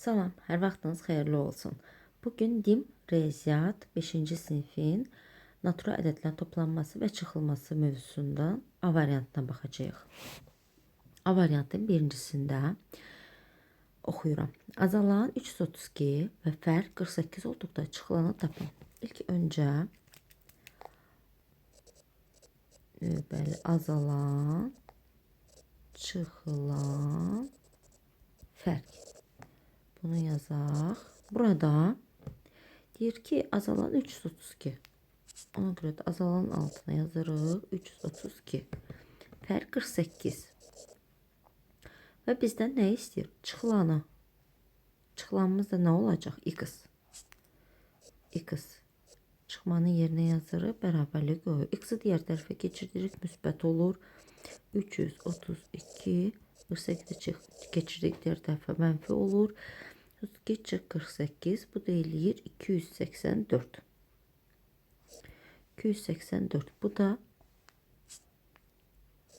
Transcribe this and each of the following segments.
Salam, hər vaxtınız xeyirli olsun. Bugün DİM Riyaziyyat 5-ci sinifin natural ədədlərin toplanması və çıxılması mövzusundan A variantına baxacağıq. A variantın birincisində oxuyuram. Azalan 332 və fərq 48 olduqda çıxılanı tapın. İlk öncə azalan, çıxılan, fərq. Bunu yazaq. Burada deyir ki, azalan 332. Ona görə də azalanın altına yazırıq 332. Fərq 48. Və bizdən nə istəyir? Çıxılanı. Çıxılanımız da nə olacaq? X. X. Çıxmanın yerinə yazırıq. Bərabərlik qoyuyor. X-i digər tərəfə keçiririk. Müsbət olur. 332. 48 keçirdik digər tərəfə mənfi olur. 32 çıx 48. Bu da eləyir 284. 284. Bu da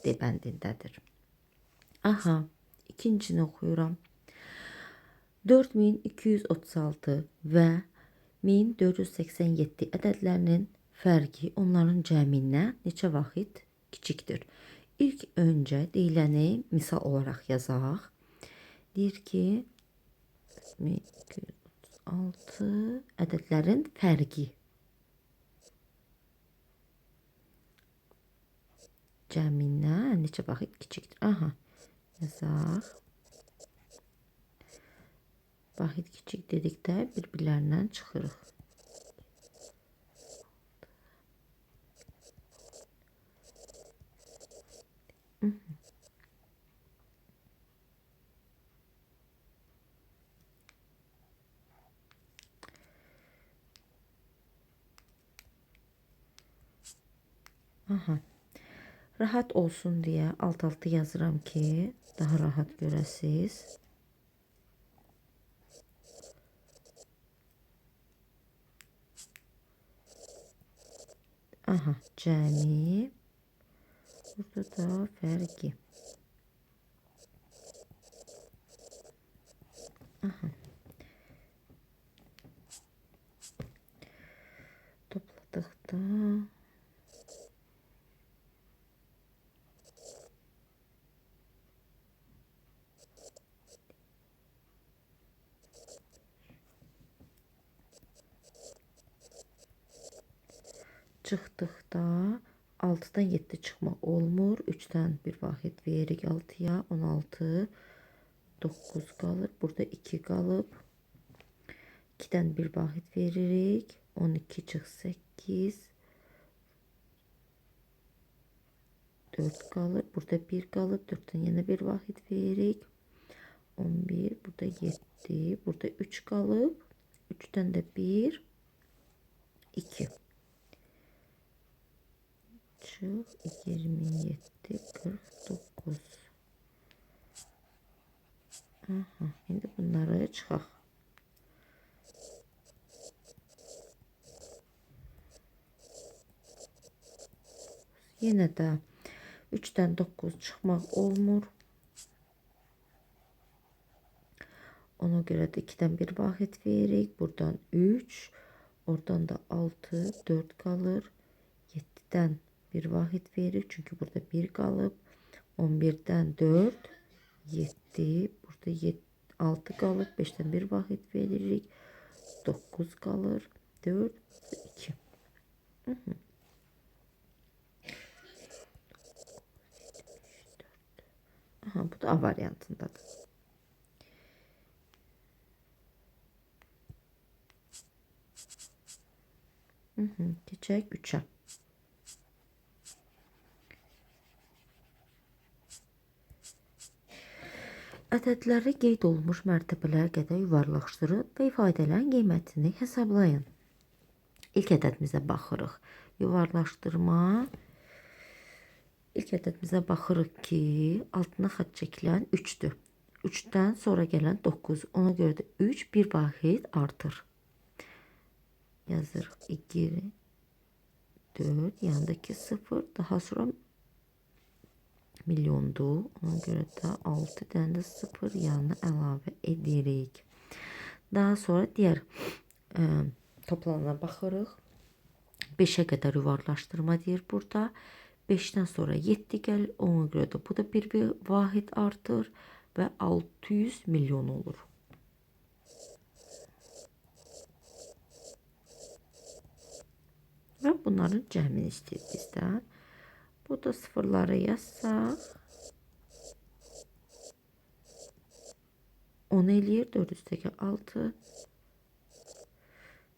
D bəndindədir. Aha. İkincini oxuyuram. 4236 və 1487 ədədlərinin fərqi onların cəmindən neçə vaxt kiçikdir? İlk öncə deyiləni misal olaraq yazaq. Deyir ki, 1236 ədədlərin fərqi cəmindən neçə vaxt kiçikdir? Aha, yazaq. Vaxt kiçik dedikdə bir-birlərindən çıxırıq. Aha. Rahat olsun deyə alt-altı yazıram ki, daha rahat görəsiz. Aha, cəmi. Burada da fərqi. Aha. Topladıqda çıxdıqda 6-dan 7 çıxmaq olmur. 3-dən bir vaxt veririk 6-ya. 16, 9 qalır. Burada 2 qalıb. 2-dən bir vaxt veririk. 12 çıx 8. 4 qalır. Burada 1 qalıb. 4-dən yenə bir vaxt veririk. 11, burada 7. Burada 3 qalıb. 3-dən də 1, 2. Çıx 27, 49. Aha, indi bunları çıxaq. Yenə də 3-dən 9 çıxmaq olmur. Ona görə də 2-dən bir vaxt veririk. Buradan 3, oradan da 6, 4 qalır. 7-dən bir vaxt veririk. Çünki burada 1 qalıb. 11-dən 4, 7, burada 7, 6 qalıb. 5-dən bir vaxt veririk. 9 qalır. 4, 2. Aha, bu da A variantındadır. Keçək 3-ə. Ədədləri qeyd olunmuş mərtəbələrə qədər yuvarlaşdırın və ifadələrin qiymətini hesablayın. İlk ədədimizə baxırıq. Yuvarlaşdırma. İlk ədədimizə baxırıq ki, altına xətt çəkilən 3-dür. 3-dən sonra gələn 9. Ona görə də 3 bir vaxt artır. Yazırıq 2, 4, yanındakı 0, daha sonra milyondur. Ona görə də 6 dənə də 0 yanına əlavə edirik. Daha sonra diğer toplanana baxırıq. 5'e kadar yuvarlaştırma deyir burada. 5'ten sonra 7 gəlir. Ona göre de bu da bir vahid artır ve 600 milyon olur. Ve bunların cəmini istəyir bizdən. Burada sıfırları yazsaq 10 eləyir. 4 üstəki 6.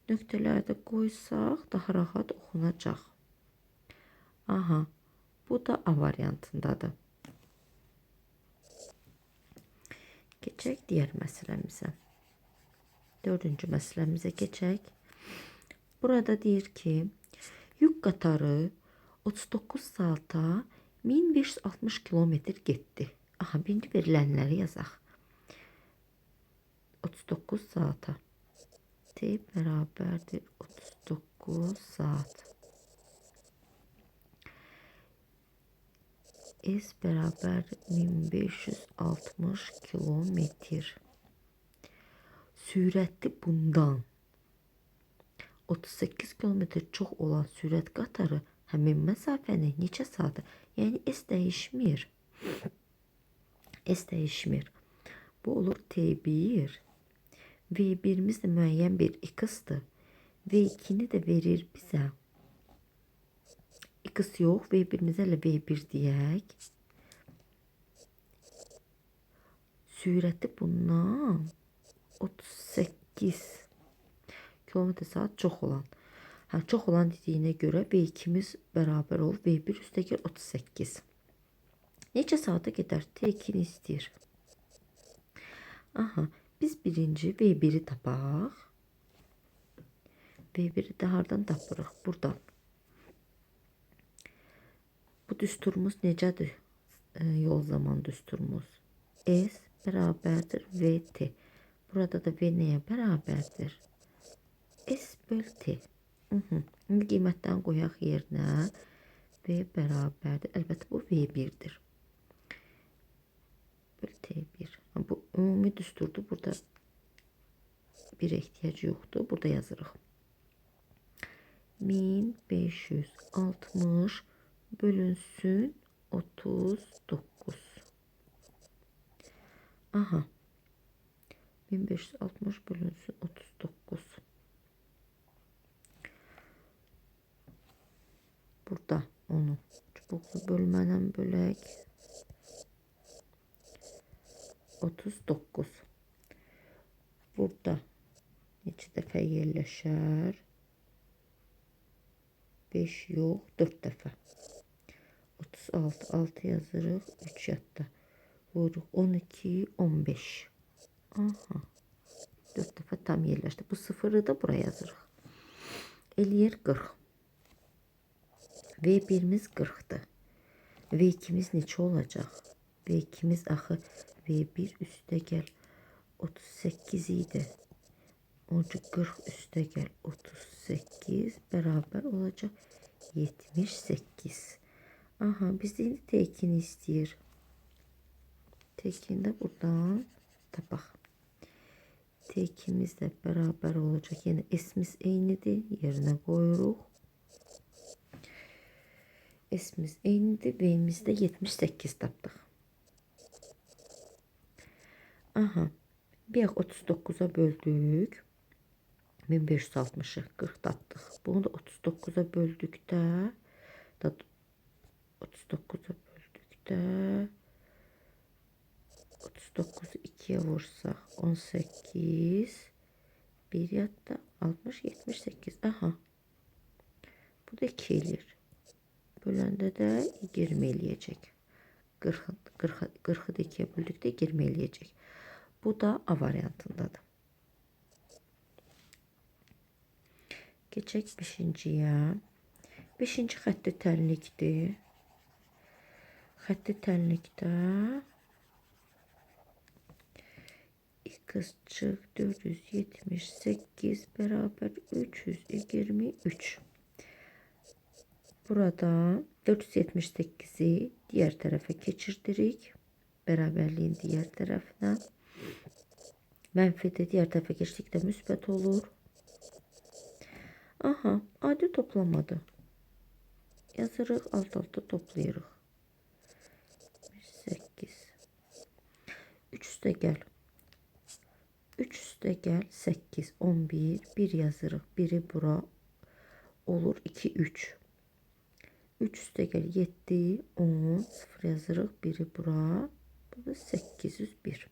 Nöqtələri də qoysaq daha rahat oxunacaq. Aha, bu da A variantındadır. Keçək diğer məsələmizə. Dördüncü məsələmizə keçək. Burada deyir ki, yük qatarı 39 saata 1560 kilometr getdi. Aha, birinci verilənləri yazaq. 39 saata. T bərabərdir 39 saat. S bərabərdir 1560 kilometr. Sürəti bundan 38 kilometr çox olan sürət qatarı həmin məsafəni neçə saata? Yəni S dəyişmir. S dəyişmir. Bu olur T1. V1'imiz de müəyyən bir x-dır. V2'ni de verir bizə. X yox. V1'imizə elə V1 deyək. Sürəti bundan 38 kilometr saat çox olan. Çox olan dediyinə görə V2'miz bərabər olur. V1 üstəgəl 38. Neçə saata gedər? T2'ni istəyir. Aha, biz birinci V1'i tapaq. V1'i də hardan tapırıq? Buradan. Bu düsturumuz necədir? Yol zaman düsturumuz. S bərabərdir VT. Burada da V nəyə bərabərdir? S böl T. İndi qiymətdən qoyaq yerinə. V bərabərdir. Əlbəttə bu V1'dir. Böl T1. Bu ümumi düsturdur. Burada bir ehtiyacı yoxdur. Burada yazırıq. 1560 bölünsün 39. Aha. 1560 bölünsün 39. Burada onu çubuqlu bölmənən bölək. 39. Burada neçə dəfə yerləşər? 5 yox, 4 dəfə. 36, 6 yazırıq, 3 yadda. Vururuq 12, 15. Aha. 4 dəfə tam yerləşdi. Bu sıfırı da buraya yazırıq. Eləyir 40. V1'imiz 40'dır. V2'miz neçə olacaq? V2'miz axı V1 üstəgəl 38 idi. Onca 40 üstəgəl 38 bərabər olacaq 78. Aha, bizdə indi T2'ni istəyir. T2'ni də buradan tapaq. T2'miz də bərabər olacaq. Yəni S-miz eynidir. Yerinə qoyuruq. S-miz eynidir. V-miz də 78 tapdıq. Aha. Bir 39'a böldük. 1560'ı 40 tapdıq. Bunu da 39'a böldükdə 39'a böldükdə 39'u 2'ye vursaq 18 bir yadda 60 78. Aha. Bu da 2 eləyir. Böləndə də 20 eləyəcək. 40'ı da 2'ye böldükdə 20 eləyəcək. Bu da A variantındadır. Keçək 5-ciyə. 5-ci xətti tənlikdir. Xətti tənlikdə x çıx 478 bərabər 323. Burada 478'i diğer tarafa keçirdirik. Bərabərliyin diğer tərəfinə. Mənfidir, diğer tərəfə keçdikdə müsbət olur. Aha, adi toplamadır. Yazırıq, alt-alta toplayırıq. 8. 3 üstə gəl. 3 üstə gəl 8, 11, 1 yazırıq. Biri bura olur 2, 3. 3 üstə gəl 7, 10, 0 yazırıq. Biri bura. Burada 801.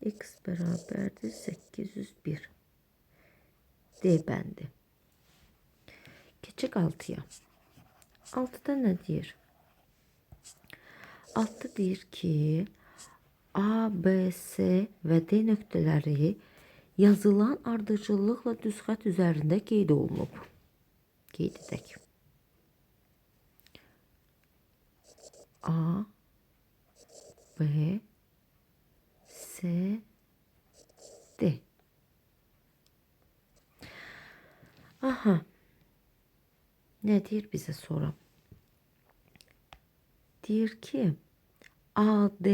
X bərabərdir 801. D bəndi. Keçək 6-ya. 6-da nə deyir? 6 deyir ki, A, B, C və D nöqtələri yazılan ardıcıllıqla düz xətt üzərində qeyd olunub. Qeyd edək. A, B, C, D. Aha. Nə deyir bizə sonra? Deyir ki, AD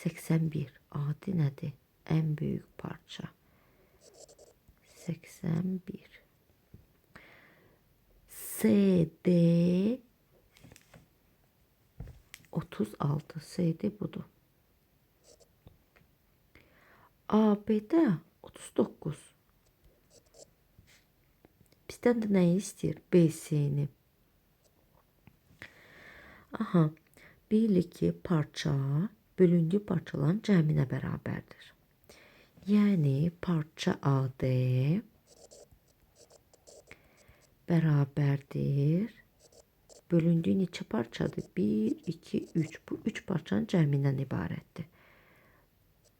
81. AD nədir? Ən böyük parça. 81. CD 36. CD budur. AB'də 39. Bizdən də nəyi istəyir? BC-ni. Aha. Bilik ki, parça bölündüyü parçaların cəminə bərabərdir. Yəni parça AD bərabərdir. Bölündüyü neçə parçadır? 1, 2, 3. Bu 3 parçanın cəmindən ibarətdir.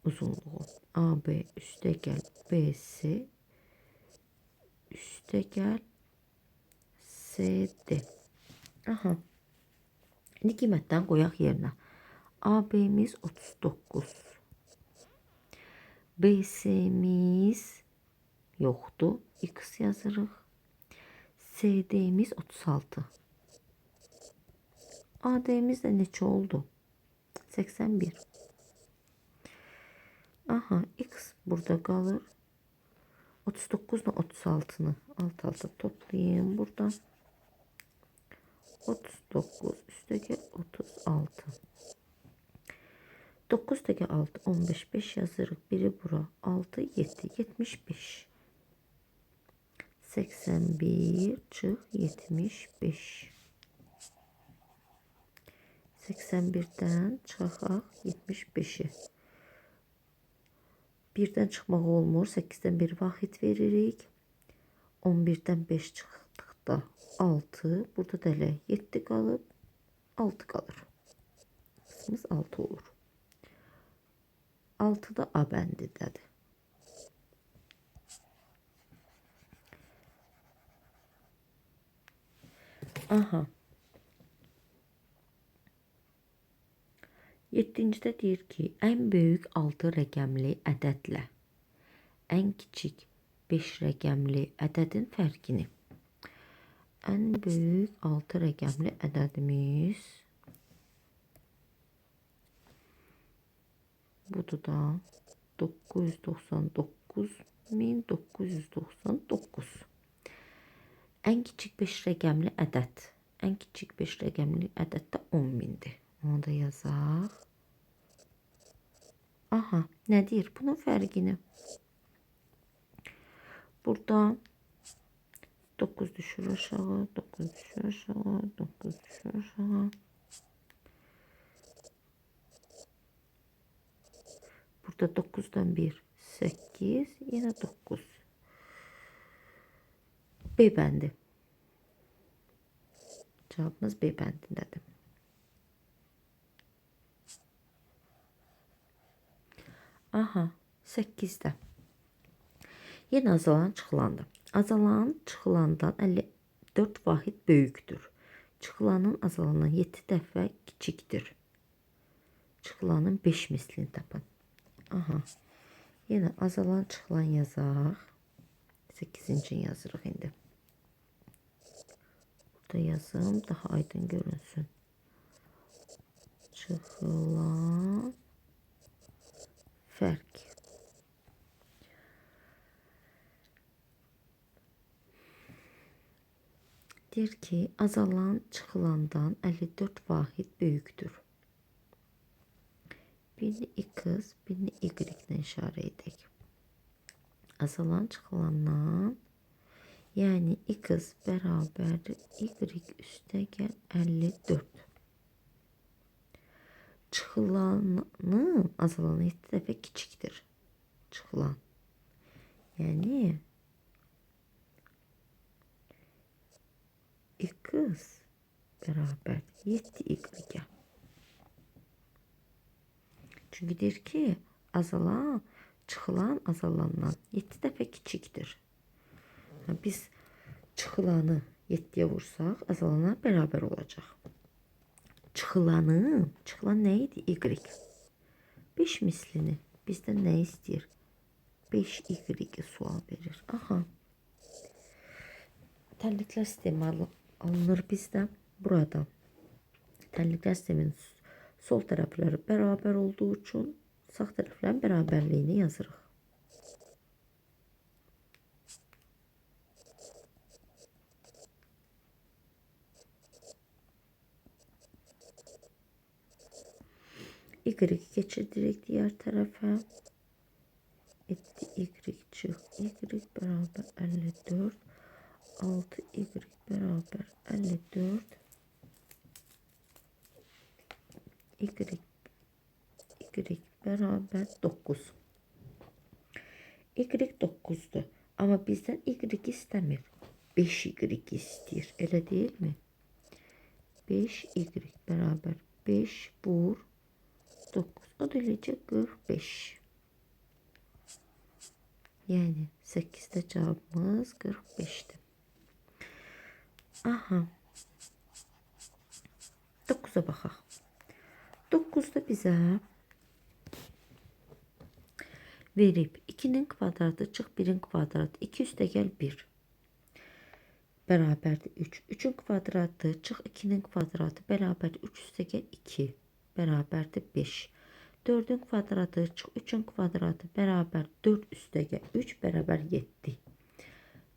Uzunluğu. AB üstə gəl BC üstə gəl CD. Aha. İndi qiymətdən qoyaq yerinə. AB-miz 39. BC-miz yoxdur. X yazırıq. CD-miz 36. AD-miz də neçə oldu? 81. Aha, X burada qalır. 39 ile 36'nı alt-alta toplayayım buradan. 39 üstteki 36. 9 üstteki 6 15 5 yazırıq. Biri bura 6 7 75. 81 çıx 75. 81'den çıxaq 75'i. 1'den çıxmaq olmur. 8'den 1 vahid veririk. 11'den 5 çıxdıqda 6. Burada da elə 7 qalıb. 6 qalır. Qısmımız 6 olur. 6 da A bəndindədir. Aha. 7-cidə deyir ki, ən böyük 6 rəqəmli ədədlə ən kiçik 5 rəqəmli ədədin fərqini. Ən böyük 6 rəqəmli ədədimiz budur da 999.999. Ən kiçik 5 rəqəmli ədəd. Ən kiçik 5 rəqəmli ədəd də 10.000-dir. Onu da yazaq. Aha, nə deyir? Bunun fərqini. Burada 9 düşür aşağı, 9 düşür aşağı, 9 düşür aşağı. Burada 9'dan 1, 8, yine 9. B bəndi. Cevabımız B bəndindədir. Aha, 8'də. Yenə azalan çıxılandır. Azalan çıxılandan 54 vahid böyükdür. Çıxılanın azalandan 7 dəfə kiçikdir. Çıxılanın 5 mislini tapın. Aha. Yenə azalan çıxılan yazaq. 8-ci yazırıq indi. Burada yazım daha aydın görünsün. Çıxılan fərq. Deyir ki, azalan çıxılandan 54 vahid böyükdür. Birini x, birini y ilə işarə edək. Azalan çıxılandan, yəni x bərabərdir y üstəgəl 54. Çıxılanın azalanı 7 dəfə kiçikdir. Çıxılan. Yəni x bərabər 7y. Çünki deyir ki, azalan çıxılan azalandan 7 dəfə kiçikdir. Biz çıxılanı 7-yə vursaq, azalana bərabər olacaq. Çıxılan nə idi? Y. 5 mislini bizdən nə istəyir? 5y sual verir. Aha. Tənliklər sistemi alınır bizdə. Burada tənliklər sisteminin sol tərəfləri bərabər olduğu üçün sağ tərəflərin bərabərliyini yazırıq. Y keçirdirik diğer tərəfə. 7y çıx. Y bərabər 54. 6y bərabər 54. Y bərabər 9. Y 9'dur. Amma bizdən y istəmir. 5y istəyir. Elə deyilmi? 5y bərabər 5 vur 9. O da eləcə 45. Yəni 8'də cavabımız 45'dir. Aha. 9'a baxaq. 9'da bizə verib 2'nin kvadratı çıx 1'in kvadratı 2 üstəgəl 1 bərabərdir 3. 3'ün kvadratı çıx 2'nin kvadratı bərabərdir 3 üstəgəl 2 bərabərdir 5. 4'ün kvadratı çıx 3'ün kvadratı bərabər 4 üstəgəl 3 bərabər 7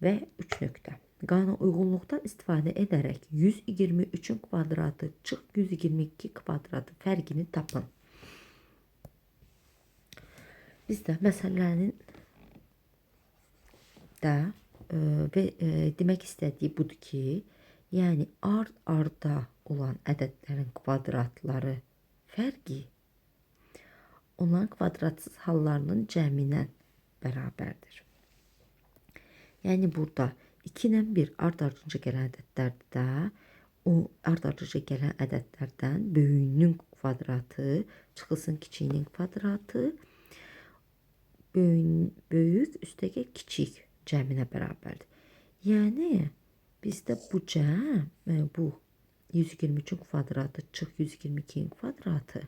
və 3 nöqtə. Qanuna uyğunluqdan istifadə edərək 123'ün kvadratı çıx 122 kvadratı fərqini tapın. Bizdə məsələnin də demək istədiyi budur ki, yəni ard-arda olan ədədlərin kvadratları fərqi onların kvadratsız hallarının cəminə bərabərdir. Yəni burada 2 ilə 1 ard-ardıca gələn ədədlərdir də, o ard-ardıca gələn ədədlərdən böyüyünün kvadratı çıxılsın kiçiyinin kvadratı böyük üstəgəl kiçik cəminə bərabərdir. Yəni bizdə bu cəm, bu 123'ün kvadratı çıx 122'nin kvadratı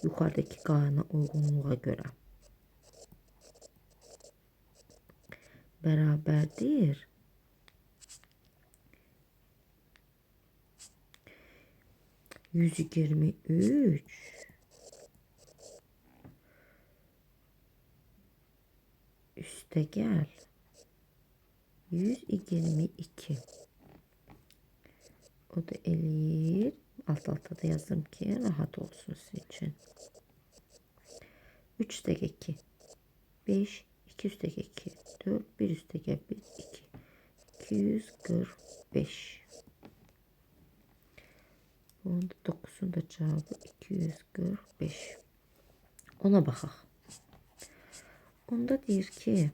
yuxarıdakı qanuna uyğunluğa görə bərabərdir 123 üstəgəl 122. O da eləyir. Alt-alta da yazdım ki, rahat olsun sizin üçün. 3 üstəgəl 2. 5, 2 üstəgəl 2. 4, 1 üstəgəl 1, 2. 245. Bunun da 9'un da cevabı 245. Ona baxaq. Onda deyir ki,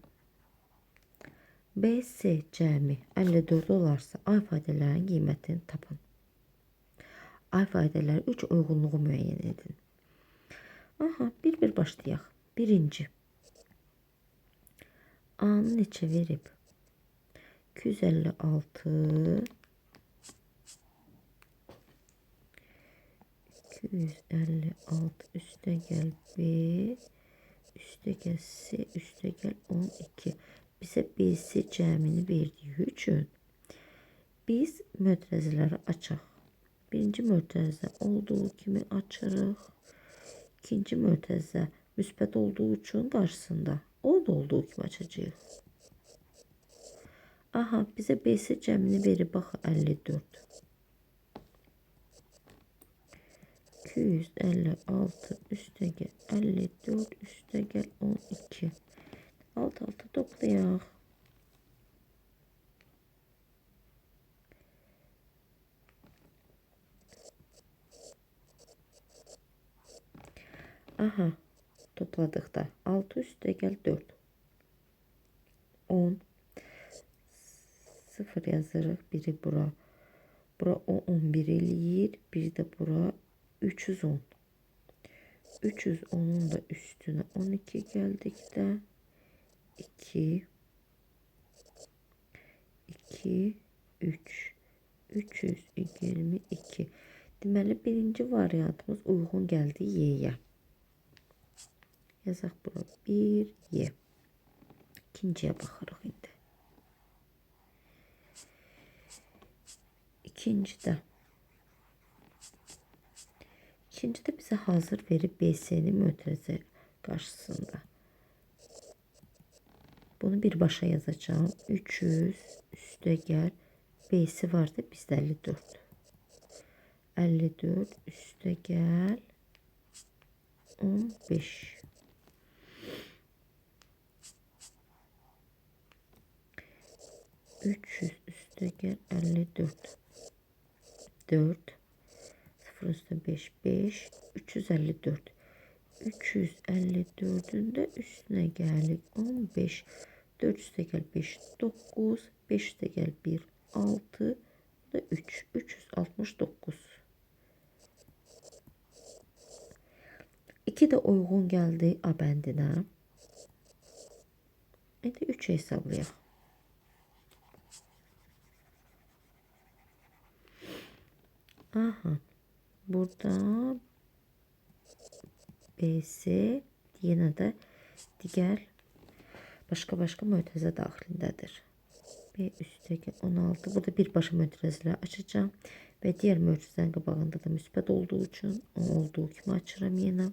BS cəmi 54 olarsa A ifadələrin qiymətini tapın. A ifadələri 3 uyğunluğu müəyyən edin. Aha, bir başlayaq. Birinci. A-nı neçə verib? 256 256 üstəgəl B üstəgəl C üstəgəl 12. Bizə BC cəmini verdiyi üçün biz mötərizələri açaq. Birinci mötərizə olduğu kimi açırıq. İkinci mötərizə müsbət olduğu üçün qarşısında o da olduğu kimi açacağıq. Aha, bizə BC cəmini verir. Bax, 54. 256 üstə gəl 54 üstə gəl 12. Alt-alta toplayaq. Aha, topladık da 6 üstə gəl 4. 10. 0 yazırıq. Biri bura. Bura 11 eləyir. Bir də bura 310. 310'un da üstüne 12 geldikdə 2 2 3 322. Deməli birinci variantımız uyğun gəldi Y-yə. Yazaq bura 1 Y. İkinciyə baxırıq indi. İkincidə bize hazır verib BC-nin mötərizə qarşısında. Bunu birbaşa yazacağım. 300 üstə gəl. BC vardı bizdə 54. 54 üstə gəl 15. Üstə gəl 54. 4 0 üstə 5 5 354. 354'ün də üstünə gəlik 15. 4 üstə gəl 5 9 5 üstə gəl 1 6 da 3 369. 2 də uyğun gəldi A bəndinə. İndi 3 hesablayaq. Aha, burada BC yenə də digər başqa mötərizə daxilindədir. B üstə gəl 16. Burada birbaşa mötərizələri açacağım və digər mötərizənin qabağında da müsbət olduğu üçün olduğu kimi açıram yenə.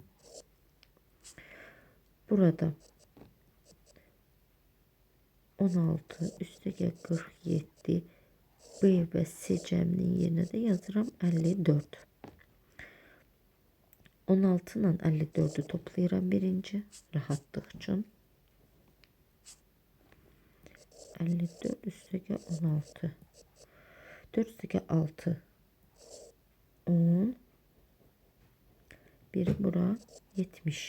Burada 16 üstə gəl 47. B və C cəminin yerinə də yazıram 54. 16 ilə 54'ü toplayıram birinci rahatlıq üçün. 54 üstə gəl 16. 4 üstə gəl 6. 10. Biri bura 70.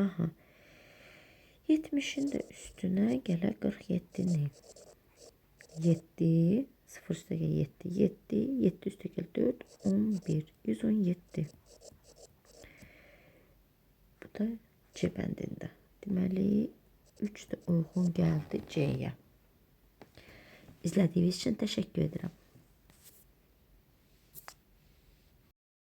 Aha. 70'in de üstüne gələ 47'ni. 7 0 üstə gəl 7 7 7 üstə gəl 4 11 117. Bu da C bəndində. Deməli 3 də uyğun gəldi C-yə. İzlədiyiniz üçün təşəkkür edirəm.